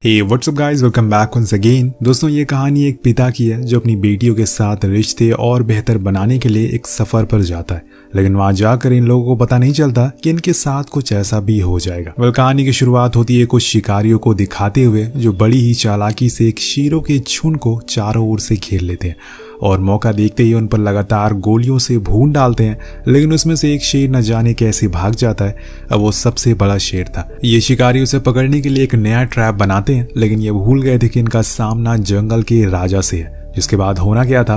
हे WhatsApp guys, welcome back once again. दोस्तों, ये कहानी एक पिता की है जो अपनी बेटियों के साथ रिश्ते और बेहतर बनाने के लिए एक सफर पर जाता है, लेकिन वहां जाकर इन लोगों को पता नहीं चलता कि इनके साथ कुछ ऐसा भी हो जाएगा। कहानी की शुरुआत होती है कुछ शिकारियों को दिखाते हुए जो बड़ी ही चालाकी से एक शेरों के झुंड को चारों ओर से घेर लेते हैं और मौका देखते ही उन पर लगातार गोलियों से भून डालते हैं। लेकिन उसमें से एक शेर न जाने कैसे भाग जाता है। अब वो सबसे बड़ा शेर था। ये शिकारी उसे पकड़ने के लिए एक नया ट्रैप बनाते हैं, लेकिन ये भूल गए थे कि इनका सामना जंगल के राजा से है। जिसके बाद होना क्या था,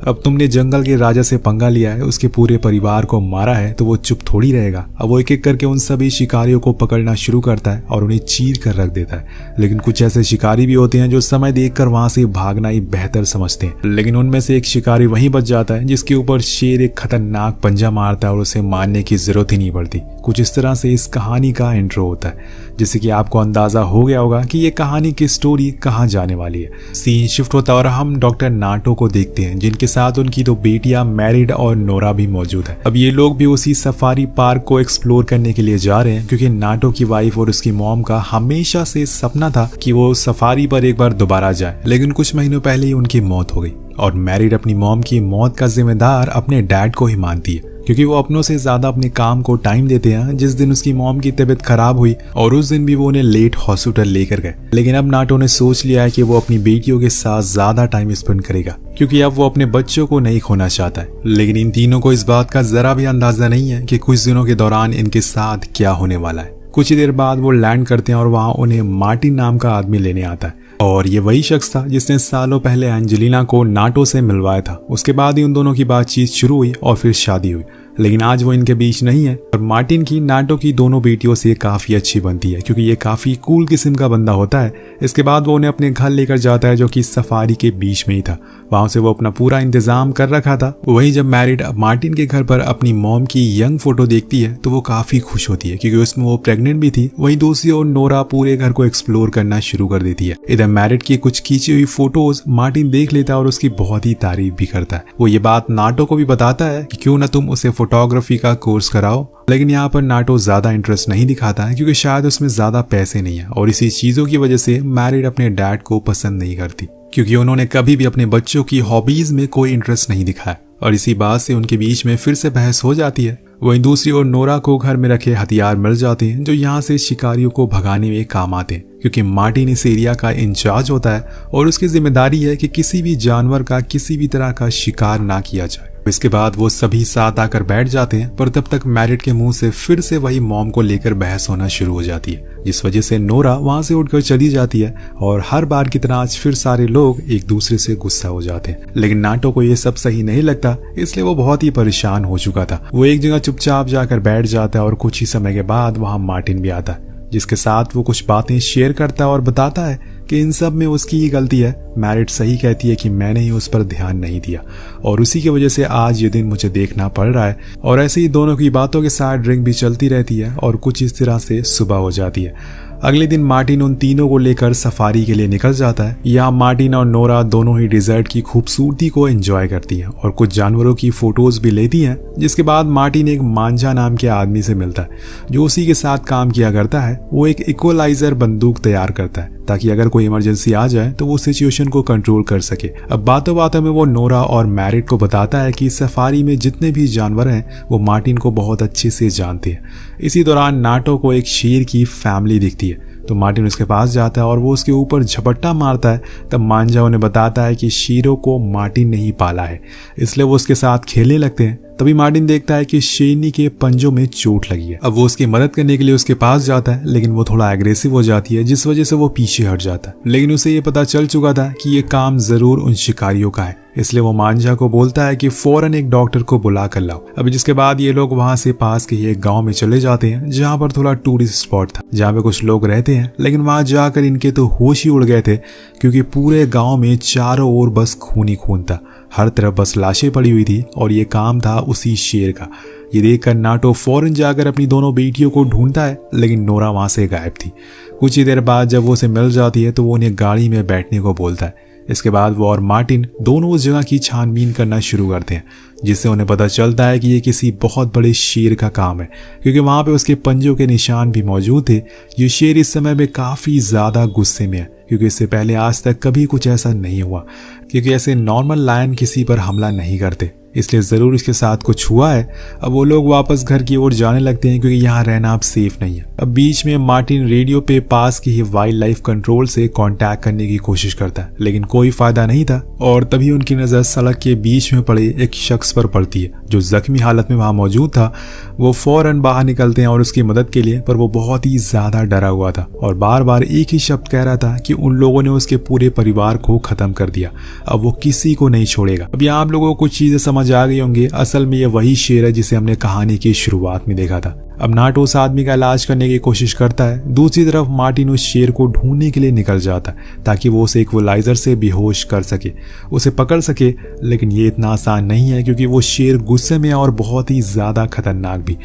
अब तुमने जंगल के राजा से पंगा लिया है, उसके पूरे परिवार को मारा है, तो वो चुप थोड़ी रहेगा। अब वो एक एक करके उन सभी शिकारियों को पकड़ना शुरू करता है और उन्हें चीर कर रख देता है। लेकिन कुछ ऐसे शिकारी भी होते हैं जो समय देखकर वहां से भागना ही बेहतर समझते हैं। लेकिन उनमें से एक शिकारी वहीं बच जाता है जिसके ऊपर शेर एक खतरनाक पंजा मारता है और उसे मारने की जरूरत ही नहीं पड़ती। कुछ इस तरह से इस कहानी का इंट्रो होता है, जिससे कि आपको अंदाजा हो गया होगा कि ये कहानी की स्टोरी कहाँ जाने वाली है। सीन शिफ्ट होता है और हम डॉक्टर नाटो को देखते हैं, जिनके साथ उनकी दो बेटियां मैरिड और नोरा भी मौजूद है। अब ये लोग भी उसी सफारी पार्क को एक्सप्लोर करने के लिए जा रहे हैं, क्योंकि नाटो की वाइफ और उसकी मॉम का हमेशा से सपना था कि वो सफारी पर एक बार दोबारा जाए। लेकिन कुछ महीनों पहले ही उनकी मौत हो गई और मैरिड अपनी मॉम की मौत का जिम्मेदार अपने डैड को ही मानती है, क्योंकि वो अपनों से ज्यादा अपने काम को टाइम देते हैं। जिस दिन उसकी मॉम की तबीयत खराब हुई और उस दिन भी वो उन्हें लेट हॉस्पिटल लेकर गए। लेकिन अब नाटो ने सोच लिया है कि वो अपनी बेटियों के साथ ज्यादा टाइम स्पेंड करेगा, क्योंकि अब वो अपने बच्चों को नहीं खोना चाहता है। लेकिन इन तीनों को इस बात का जरा भी अंदाजा नहीं है कि कुछ दिनों के दौरान इनके साथ क्या होने वाला है। कुछ ही देर बाद वो लैंड करते हैं और वहां उन्हें मार्टिन नाम का आदमी लेने आता है, और ये वही शख्स था जिसने सालों पहले एंजेलिना को नाटो से मिलवाया था। उसके बाद ही उन दोनों की बातचीत शुरू हुई और फिर शादी हुई। लेकिन आज वो इनके बीच नहीं है और मार्टिन की नाटो की दोनों बेटियों से काफी अच्छी बनती है, क्योंकि ये काफी कूल किस्म का बंदा होता है। इसके बाद वो उन्हें अपने घर लेकर जाता है, जो कि सफारी के बीच में ही था। वहां से वो अपना पूरा इंतजाम कर रखा था। वहीं जब मैरिड मार्टिन के घर पर अपनी मॉम की यंग फोटो देखती है तो वो काफी खुश होती है, क्योंकि उसमें वो प्रेग्नेंट भी थी। वहीं दूसरी ओर नोरा पूरे घर को एक्सप्लोर करना शुरू कर देती है। इधर मैरिड की कुछ खींची हुई फोटोज मार्टिन देख लेता है और उसकी बहुत ही तारीफ भी करता है। वो ये बात नाटो को भी बताता है कि क्यों ना तुम उसे फोटोग्राफी का कोर्स कराओ। लेकिन यहाँ पर नाटो ज्यादा इंटरेस्ट नहीं दिखाता है, क्योंकि शायद उसमें ज्यादा पैसे नहीं है, और इसी चीजों की वजह से मैरिड अपने डैड को पसंद नहीं करती, क्योंकि उन्होंने कभी भी अपने बच्चों की हॉबीज में कोई इंटरेस्ट नहीं दिखाया। और इसी बात से उनके बीच में फिर से बहस हो जाती है। वहीं दूसरी ओर नोरा को घर में रखे हथियार मिल जाते हैं, जो यहाँ से शिकारियों को भगाने में काम आते हैं, क्योंकि मार्टिन इस एरिया का इंचार्ज होता है और उसकी जिम्मेदारी है कि किसी भी जानवर का किसी भी तरह का शिकार ना किया जाए। इसके बाद वो सभी साथ आकर बैठ जाते हैं, पर तब तक मैरिड के मुंह से फिर से वही मॉम को लेकर बहस होना शुरू हो जाती है, जिस वजह से नोरा वहां से उठकर चली जाती है। और हर बार की तरह आज फिर सारे लोग एक दूसरे से गुस्सा हो जाते हैं। लेकिन नाटो को ये सब सही नहीं लगता, इसलिए वो बहुत ही परेशान हो चुका था। वो एक जगह चुपचाप जाकर बैठ जाता है और कुछ ही समय के बाद वहां मार्टिन भी आता है, जिसके साथ वो कुछ बातें शेयर करता है और बताता है कि इन सब में उसकी ही गलती है। मैरिड सही कहती है कि मैंने ही उस पर ध्यान नहीं दिया और उसी की वजह से आज ये दिन मुझे देखना पड़ रहा है। और ऐसे ही दोनों की बातों के साथ ड्रिंक भी चलती रहती है और कुछ इस तरह से सुबह हो जाती है। अगले दिन मार्टिन उन तीनों को लेकर सफारी के लिए निकल जाता है। यहाँ मार्टिन और नोरा दोनों ही डिजर्ट की खूबसूरती को एंजॉय करती हैं और कुछ जानवरों की फोटोज भी लेती हैं। जिसके बाद मार्टिन एक मांझा नाम के आदमी से मिलता है, जो उसी के साथ काम किया करता है। वो एक इक्वलाइजर बंदूक तैयार करता है, ताकि अगर कोई इमरजेंसी आ जाए तो वो सिचुएशन को कंट्रोल कर सके। अब बातों बातों में वो नोरा और मैरिड को बताता है कि सफारी में जितने भी जानवर हैं वो मार्टिन को बहुत अच्छे से जानते हैं। इसी दौरान नाटो को एक शेर की फैमिली दिखती है, तो मार्टिन उसके पास जाता है और वो उसके ऊपर झपट्टा मारता है। तब मांझा उन्हें बताता है कि शेरों को मार्टिन ने ही पाला है, इसलिए वो उसके साथ खेलने लगते हैं। तभी मार्टिन देखता है कि शेरनी के पंजों में चोट लगी है। अब वो उसकी मदद करने के लिए उसके पास जाता है, लेकिन वो थोड़ा एग्रेसिव हो जाती है, जिस वजह से वो पीछे हट जाता है। लेकिन उसे ये पता चल चुका था कि ये काम जरूर उन शिकारियों का है, इसलिए वो मांझा को बोलता है कि फौरन एक डॉक्टर को बुला कर लाओ। अभी जिसके बाद ये लोग वहां से पास के एक गांव में चले जाते हैं, जहां पर थोड़ा टूरिस्ट स्पॉट था, जहां पे कुछ लोग रहते हैं। लेकिन वहां जाकर इनके तो होश ही उड़ गए थे, क्योंकि पूरे गांव में चारों ओर बस खून ही खून था। हर तरफ बस लाशें पड़ी हुई थी और ये काम था उसी शेर का। ये देखकर नाटो फौरन जाकर अपनी दोनों बेटियों को ढूंढता है, लेकिन नोरा वहां से गायब थी। कुछ ही देर बाद जब वो उसे मिल जाती है तो वो उन्हें गाड़ी में बैठने को बोलता है, इसके बाद वो और मार्टिन दोनों उस जगह की छानबीन करना शुरू करते हैं, जिससे उन्हें पता चलता है कि ये किसी बहुत बड़े शेर का काम है, क्योंकि वहां पे उसके पंजों के निशान भी मौजूद थे। ये शेर इस समय में काफी ज्यादा गुस्से में है, क्योंकि इससे पहले आज तक कभी कुछ ऐसा नहीं हुआ, क्योंकि ऐसे नॉर्मल लायन किसी पर हमला नहीं करते, इसलिए जरूर इसके साथ कुछ हुआ है। अब वो लोग वापस घर की ओर जाने लगते हैं, क्योंकि यहाँ रहना अब सेफ नहीं है। अब बीच में मार्टिन रेडियो पे पास की ही वाइल्ड लाइफ कंट्रोल से कांटेक्ट करने की कोशिश करता है, लेकिन कोई फायदा नहीं था। और तभी उनकी नजर सड़क के बीच में पड़े एक शख्स पर पड़ती है, जो जख्मी हालत में वहां मौजूद था। वो फौरन बाहर निकलते हैं और उसकी मदद के लिए, पर वो बहुत ही ज्यादा डरा हुआ था और बार बार एक ही शब्द कह रहा था कि उन लोगों ने उसके पूरे परिवार को खत्म कर दिया, अब वो किसी को नहीं छोड़ेगा। अब यहाँ आप लोगों को कुछ चीजें समझ आ गई होंगी। असल में ये वही शेर है जिसे हमने कहानी की शुरुआत में देखा था। अब नाटो उस आदमी का इलाज करने की कोशिश करता है, दूसरी तरफ मार्टिन उस शेर को ढूंढने के लिए निकल जाता है ताकि वो उसे इक्वलाइजर से बेहोश कर सके, उसे पकड़ सके। लेकिन ये इतना आसान नहीं है, क्योंकि वो शेर गुस्से में और बहुत ही ज्यादा खतरनाक भी।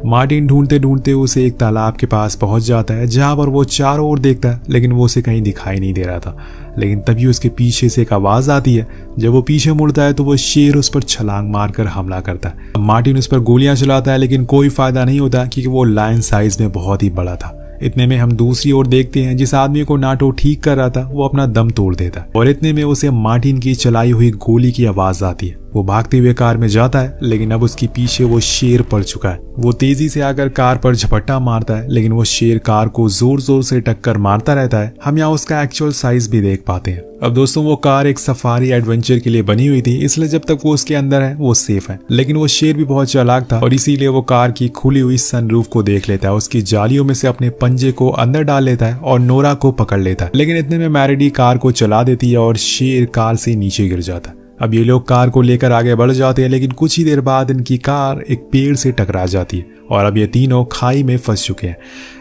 मार्टिन ढूंढते ढूंढते उसे एक तालाब के पास पहुंच जाता है, जहां पर वो चारों ओर देखता है, लेकिन वो उसे कहीं दिखाई नहीं दे रहा था। लेकिन तभी उसके पीछे से एक आवाज आती है। जब वो पीछे मुड़ता है तो वो शेर उस पर छलांग मारकर हमला करता है। मार्टिन उस पर गोलियां चलाता है, लेकिन कोई फायदा नहीं होता, क्योंकि वो लायन साइज में बहुत ही बड़ा था। इतने में हम दूसरी ओर देखते हैं, जिस आदमी को नाटो ठीक कर रहा था वो अपना दम तोड़ देता है, और इतने में उसे मार्टिन की चलाई हुई गोली की आवाज आती है। वो भागते हुए कार में जाता है, लेकिन अब उसके पीछे वो शेर पड़ चुका है। वो तेजी से आकर कार पर झपट्टा मारता है, लेकिन वो शेर कार को जोर जोर से टक्कर मारता रहता है। हम यहाँ उसका एक्चुअल साइज भी देख पाते हैं। अब दोस्तों, वो कार एक सफारी एडवेंचर के लिए बनी हुई थी, इसलिए जब तक वो उसके अंदर है वो सेफ है। लेकिन वो शेर भी बहुत चालाक था, और इसीलिए वो कार की खुली हुई सनरूफ को देख लेता है, उसकी जालियों में से अपने पंजे को अंदर डाल लेता है और नोरा को पकड़ लेता है। लेकिन इतने में मैरिडी कार को चला देती है और शेर कार से नीचे गिर जाता है। अब ये लोग कार को लेकर आगे बढ़ जाते हैं, लेकिन कुछ ही देर बाद इनकी कार एक पेड़ से टकरा जाती है, और अब ये तीनों खाई में फंस चुके हैं।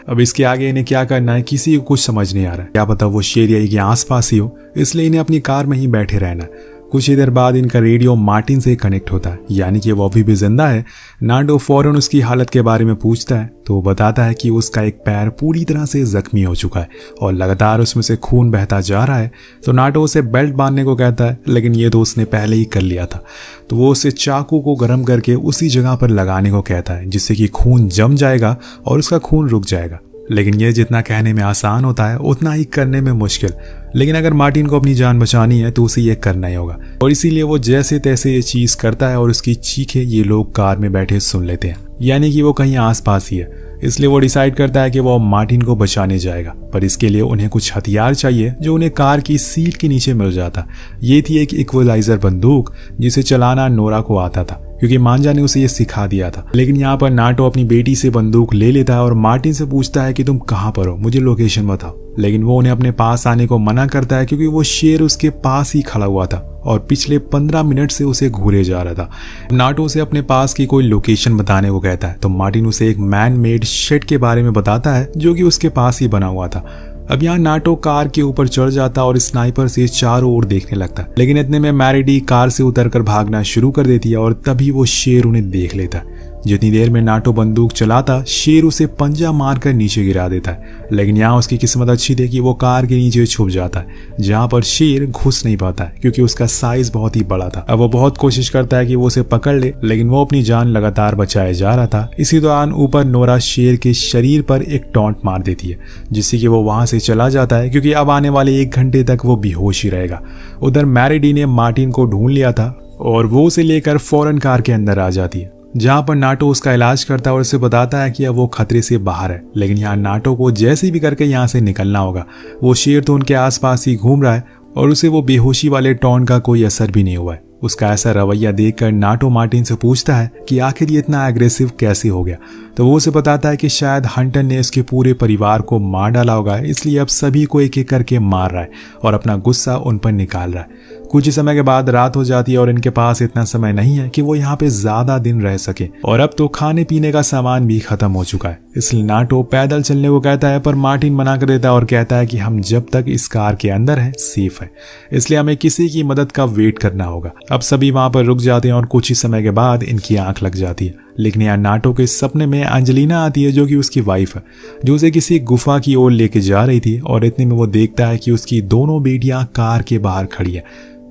अब इसके आगे इन्हें क्या करना है किसी को कुछ समझ नहीं आ रहा है। क्या पता वो शेर यही के आसपास ही हो, इसलिए इन्हें अपनी कार में ही बैठे रहना है। कुछ ही देर बाद इनका रेडियो मार्टिन से कनेक्ट होता है, यानी कि वो अभी भी जिंदा है। नाटो फौरन उसकी हालत के बारे में पूछता है, तो वो बताता है कि उसका एक पैर पूरी तरह से जख्मी हो चुका है और लगातार उसमें से खून बहता जा रहा है। तो नाटो उसे बेल्ट बांधने को कहता है, लेकिन ये तो उसने पहले ही कर लिया था। तो वो उसे चाकू को गर्म करके उसी जगह पर लगाने को कहता है, जिससे कि खून जम जाएगा और उसका खून रुक जाएगा। लेकिन ये जितना कहने में आसान होता है उतना ही करने में मुश्किल। लेकिन अगर मार्टिन को अपनी जान बचानी है तो उसे ये करना ही होगा, और इसीलिए वो जैसे तैसे ये चीज करता है और उसकी चीखें ये लोग कार में बैठे सुन लेते हैं, यानी कि वो कहीं आसपास ही है। इसलिए वो डिसाइड करता है कि वो मार्टिन को बचाने जाएगा, पर इसके लिए उन्हें कुछ हथियार चाहिए जो उन्हें कार की सीट के नीचे मिल जाता। ये थी एक इक्वलाइजर बंदूक, जिसे चलाना नोरा को आता था, क्योंकि मांजा ने उसे ये सिखा दिया था। लेकिन यहाँ पर नाटो अपनी बेटी से बंदूक ले लेता है और मार्टिन से पूछता है कि तुम कहाँ पर हो, मुझे लोकेशन बताओ। लेकिन वो उन्हें अपने पास आने को मना करता है, क्योंकि वो शेर उसके पास ही खड़ा हुआ था और पिछले 15 मिनट से उसे घूरे जा रहा था। नाटो उसे अपने पास की कोई लोकेशन बताने को कहता है, तो मार्टिन उसे एक मैन मेड शेड के बारे में बताता है जो कि उसके पास ही बना हुआ था। अब यहाँ नाटो कार के ऊपर चढ़ जाता और स्नाइपर से चारों ओर देखने लगता, लेकिन इतने में मैरिडी कार से उतरकर भागना शुरू कर देती है, और तभी वो शेर उन्हें देख लेता है। जितनी देर में नाटो बंदूक चलाता, शेर उसे पंजा मारकर नीचे गिरा देता है। लेकिन यहाँ उसकी किस्मत अच्छी थी कि वो कार के नीचे छुप जाता है, जहाँ पर शेर घुस नहीं पाता है, क्योंकि उसका साइज बहुत ही बड़ा था। अब वो बहुत कोशिश करता है कि वो उसे पकड़ ले, लेकिन वो अपनी जान लगातार बचाए जा रहा था। इसी दौरान ऊपर नोरा शेर के शरीर पर एक टॉन्ट मार देती है, जिससे कि वो वहां से चला जाता है, क्योंकि अब आने वाले 1 घंटे तक वो बेहोश ही रहेगा। उधर मैरिडी ने मार्टिन को ढूंढ लिया था और वो उसे लेकर फौरन कार के अंदर आ जाती है, जहां पर नाटो उसका इलाज करता है और उसे बताता है कि अब वो खतरे से बाहर है। लेकिन यहाँ नाटो को जैसे भी करके यहाँ से निकलना होगा। वो शेर तो उनके आसपास ही घूम रहा है और उसे वो बेहोशी वाले टॉन्ट का कोई असर भी नहीं हुआ है। उसका ऐसा रवैया देखकर नाटो मार्टिन से पूछता है कि आखिर ये इतना एग्रेसिव कैसे हो गया। तो वो उसे बताता है कि शायद हंटर ने इसके पूरे परिवार को मार डाला होगा, इसलिए अब सभी को एक एक करके मार रहा है और अपना गुस्सा उन पर निकाल रहा है। कुछ ही समय के बाद रात हो जाती है और इनके पास इतना समय नहीं है कि वो यहाँ पे ज्यादा दिन रह सके, और अब तो खाने पीने का सामान भी खत्म हो चुका है। इसलिए नाटो पैदल चलने को कहता है, पर मार्टिन मना कर देता है और कहता है कि हम जब तक इस कार के अंदर हैं सेफ है, इसलिए हमें किसी की मदद का वेट करना होगा। अब सभी वहां पर रुक जाते हैं और कुछ ही समय के बाद इनकी आंख लग जाती है। लेकिन यहाँ नाटो के सपने में एंजेलिना आती है जो कि उसकी वाइफ है, जो उसे किसी गुफा की ओर लेके जा रही थी। और इतने में वो देखता है कि उसकी दोनों बेटियां कार के बाहर खड़ी है।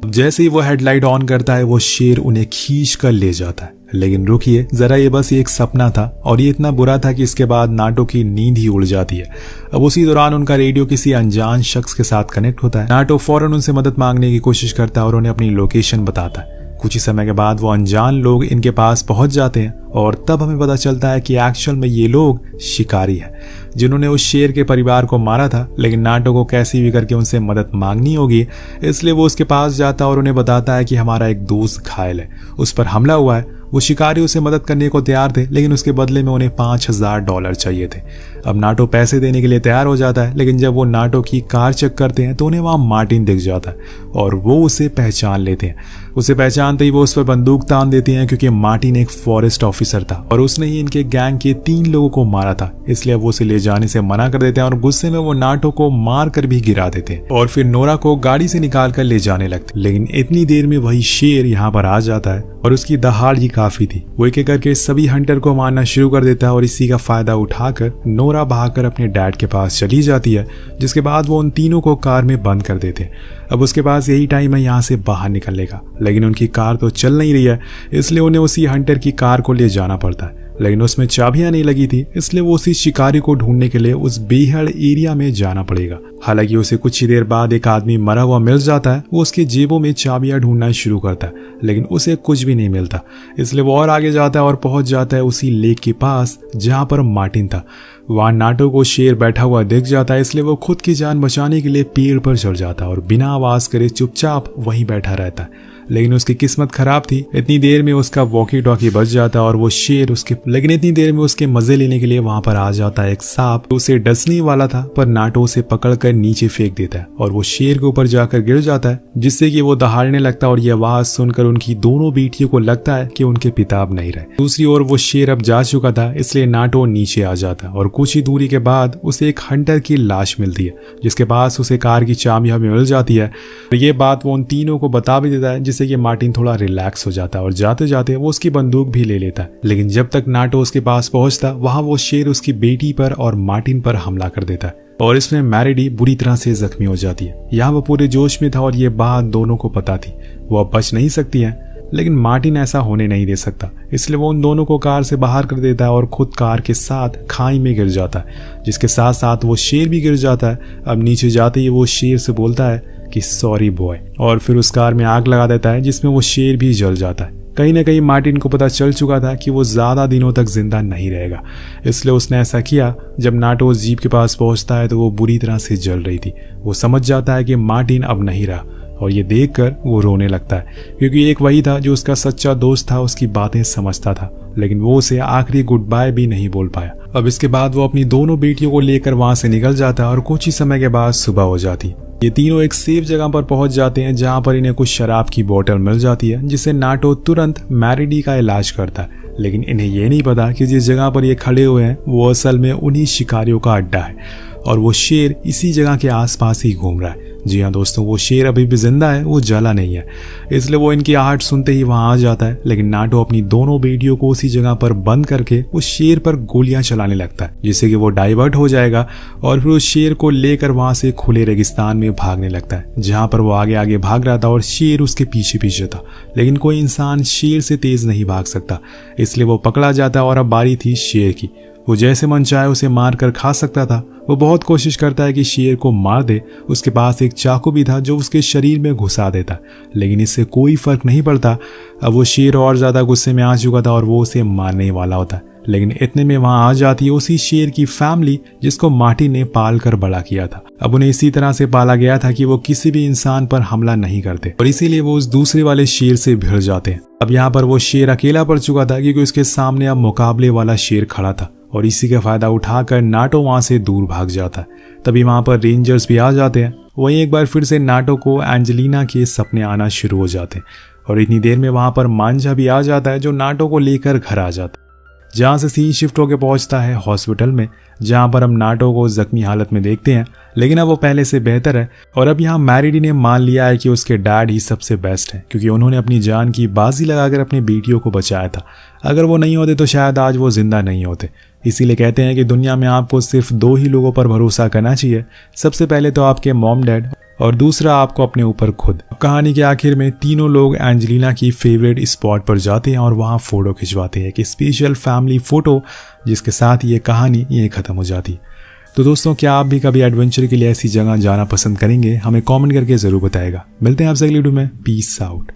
जैसे ही वो हेडलाइट ऑन करता है वो शेर उन्हें खींच कर ले जाता है। लेकिन रुकिए जरा, ये बस एक सपना था और ये इतना बुरा था कि इसके बाद नाटो की नींद ही उड़ जाती है। अब उसी दौरान उनका रेडियो किसी अनजान शख्स के साथ कनेक्ट होता है। नाटो फौरन उनसे मदद मांगने की कोशिश करता है और उन्हें अपनी लोकेशन बताता है। कुछ ही समय के बाद वो अनजान लोग इनके पास पहुंच जाते हैं और तब हमें पता चलता है कि एक्चुअल में ये लोग शिकारी हैं जिन्होंने उस शेर के परिवार को मारा था। लेकिन नाटो को कैसी भी करके उनसे मदद मांगनी होगी, इसलिए वो उसके पास जाता है और उन्हें बताता है कि हमारा एक दोस्त घायल है, उस पर हमला हुआ है। वो शिकारी उसे मदद करने को तैयार थे, लेकिन उसके बदले में उन्हें $5000 चाहिए थे। अब नाटो पैसे देने के लिए तैयार हो जाता है, लेकिन जब वो नाटो की कार चेक करते हैं तो उन्हें वहां मार्टिन दिख जाता है और वो उसे पहचान लेते हैं। उसे पहचानते ही वो उस पर बंदूक तान देते हैं, क्योंकि मार्टिन एक फॉरेस्ट ऑफिसर था और उसने ही इनके गैंग के 3 लोगों को मारा था। इसलिए वो उसे ले जाने से मना कर देते हैं और गुस्से में वो नाटो को मार कर भी गिरा देते हैं और फिर नोरा को गाड़ी से निकाल कर ले जाने लगते। लेकिन इतनी देर में वही शेर यहाँ पर आ जाता है और उसकी दहाड़ ही काफी थी। वो एक एक करके सभी हंटर को मारना शुरू कर देता है और इसी का फायदा उठाकर नोरा भागकर अपने डैड के पास चली जाती है, जिसके बाद वो उन तीनों को कार में बंद कर देते हैं। अब उसके पास यही टाइम है यहाँ से बाहर निकलने का, लेकिन उनकी कार तो चल नहीं रही है, इसलिए उन्हें उसी हंटर की कार को ले जाना पड़ता है। लेकिन उसमें चाबियां नहीं लगी थी, इसलिए वो उसी शिकारी को ढूंढने के लिए उस बेहद एरिया में जाना पड़ेगा। हालांकि उसे कुछ ही देर बाद एक आदमी मरा हुआ मिल जाता है। वो उसकी जेबों में चाबियां ढूंढना शुरू करता है, लेकिन उसे कुछ भी नहीं मिलता। इसलिए वो और आगे जाता है और पहुंच जाता है उसी लेक के पास जहां पर मार्टिन था। वहां नाटो को शेर बैठा हुआ दिख जाता है, इसलिए वो खुद की जान बचाने के लिए पेड़ पर चढ़ जाता है और बिना आवाज करे चुपचाप वहीं बैठा रहता है। लेकिन उसकी किस्मत खराब थी, इतनी देर में उसका वॉकी टॉकी बच जाता है और वो शेर उसके मजे लेने के लिए वहां पर आ जाता है एक सांप। उसे डसने वाला था, पर नाटो उसे पकड़कर नीचे फेंक देता है और वो शेर के ऊपर जाकर गिर जाता है, जिससे कि वो दहाड़ने लगता है और ये आवाज सुनकर उनकी दोनों बेटियों को लगता है कि उनके पिता अब नहीं रहे। दूसरी ओर वो शेर अब जा चुका था, इसलिए नाटो नीचे आ जाता है और कुछ ही दूरी के बाद उसे एक हंटर की लाश मिलती है, जिसके पास उसे कार की चाबियां भी मिल जाती है। ये बात वो उन तीनों को बता भी देता है, जिससे कि मार्टिन थोड़ा रिलैक्स हो जाता है और जाते जाते वो उसकी बंदूक भी ले लेता है। लेकिन जब तक नाटो उसके पास पहुंचता, वहां वो शेर उसकी बेटी पर और मार्टिन पर हमला कर देता है और इसमें मैरिडी बुरी तरह से जख्मी हो जाती है। यहाँ वो पूरे जोश में था और ये बात दोनों को पता थी, वो अब बच नहीं सकती है। लेकिन मार्टिन ऐसा होने नहीं दे सकता, इसलिए वो उन दोनों को कार से बाहर कर देता है और खुद कार के साथ खाई में गिर जाता है, जिसके साथ साथ वो शेर भी गिर जाता है। अब नीचे जाते ही वो शेर से बोलता है कि सॉरी बॉय, और फिर उस कार में आग लगा देता है, जिसमें वो शेर भी जल जाता है। कहीं ना कहीं मार्टिन को पता चल चुका था कि वो ज्यादा दिनों तक जिंदा नहीं रहेगा, इसलिए उसने ऐसा किया। जब नाटो उस जीप के पास पहुंचता है तो वो बुरी तरह से जल रही थी। वो समझ जाता है कि मार्टिन अब नहीं रहा और ये देखकर वो रोने लगता है, क्योंकि एक वही था जो उसका सच्चा दोस्त था, उसकी बातें समझता था, लेकिन वो उसे आखिरी गुड बाय भी नहीं बोल पाया। अब इसके बाद वो अपनी दोनों बेटियों को लेकर वहां से निकल जाता है और कुछ ही समय के बाद सुबह हो जाती। ये तीनों एक सेफ जगह पर पहुंच जाते हैं, जहां पर इन्हें कुछ शराब की बोतल मिल जाती है, जिसे नाटो तुरंत मैरिडी का इलाज करता है। लेकिन इन्हें ये नहीं पता कि जिस जगह पर ये खड़े हुए हैं वो असल में उन्हीं शिकारियों का अड्डा है और वो शेर इसी जगह के आसपास ही घूम रहा है। जी हाँ दोस्तों, वो शेर अभी भी जिंदा है, वो जला नहीं है, इसलिए वो इनकी आहट सुनते ही वहां आ जाता है। लेकिन नाटो अपनी दोनों बेटियों को उसी जगह पर बंद करके उस शेर पर गोलियां चलाने लगता है, जिससे कि वो डाइवर्ट हो जाएगा और फिर उस शेर को लेकर वहां से खुले रेगिस्तान में भागने लगता है, जहां पर वो आगे आगे भाग रहा था और शेर उसके पीछे पीछे था। लेकिन कोई इंसान शेर से तेज नहीं भाग सकता, इसलिए वो पकड़ा जाता है और अब बारी थी शेर की। वो जैसे मन चाहे उसे मार कर खा सकता था। वो बहुत कोशिश करता है कि शेर को मार दे, उसके पास एक चाकू भी था जो उसके शरीर में घुसा देता, लेकिन इससे कोई फर्क नहीं पड़ता। अब वो शेर और ज्यादा गुस्से में आ चुका था और वो उसे मारने वाला होता। लेकिन इतने में वहां आ जाती है उसी शेर की फैमिली, जिसको मार्टिन ने पाल कर बड़ा किया था। अब उन्हें इसी तरह से पाला गया था कि वो किसी भी इंसान पर हमला नहीं करते और इसीलिए वो उस दूसरे वाले शेर से भिड़ जाते हैं। अब यहाँ पर वो शेर अकेला पड़ चुका था, क्योंकि उसके सामने अब मुकाबले वाला शेर खड़ा था और इसी का फायदा उठाकर नाटो वहां से दूर भाग जाता है। तभी वहां पर रेंजर्स भी आ जाते हैं। वहीं एक बार फिर से नाटो को एंजेलिना के सपने आना शुरू हो जाते हैं और इतनी देर में वहां पर मांझा भी आ जाता है, जो नाटो को लेकर घर आ जाता है। जहाँ से सीन शिफ्ट होकर पहुंचता है हॉस्पिटल में, जहाँ पर हम नाटो को जख्मी हालत में देखते हैं, लेकिन अब वो पहले से बेहतर है। और अब यहाँ मैरिडी ने मान लिया है कि उसके डैड ही सबसे बेस्ट है, क्योंकि उन्होंने अपनी जान की बाजी लगाकर अपनी बेटियों को बचाया था। अगर वो नहीं होते तो शायद आज वो जिंदा नहीं होते। इसीलिए कहते हैं कि दुनिया में आपको सिर्फ 2 ही लोगों पर भरोसा करना चाहिए। सबसे पहले तो आपके मॉम डैड, और दूसरा आपको अपने ऊपर खुद। कहानी के आखिर में तीनों लोग एंजेलिना की फेवरेट स्पॉट पर जाते हैं और वहाँ फोटो खिंचवाते हैं, कि स्पेशल फैमिली फोटो, जिसके साथ ये कहानी ये खत्म हो जाती है। तो दोस्तों, क्या आप भी कभी एडवेंचर के लिए ऐसी जगह जाना पसंद करेंगे? हमें कमेंट करके जरूर बताएगा। मिलते हैं आपसे अगली वीडियो में। Peace out.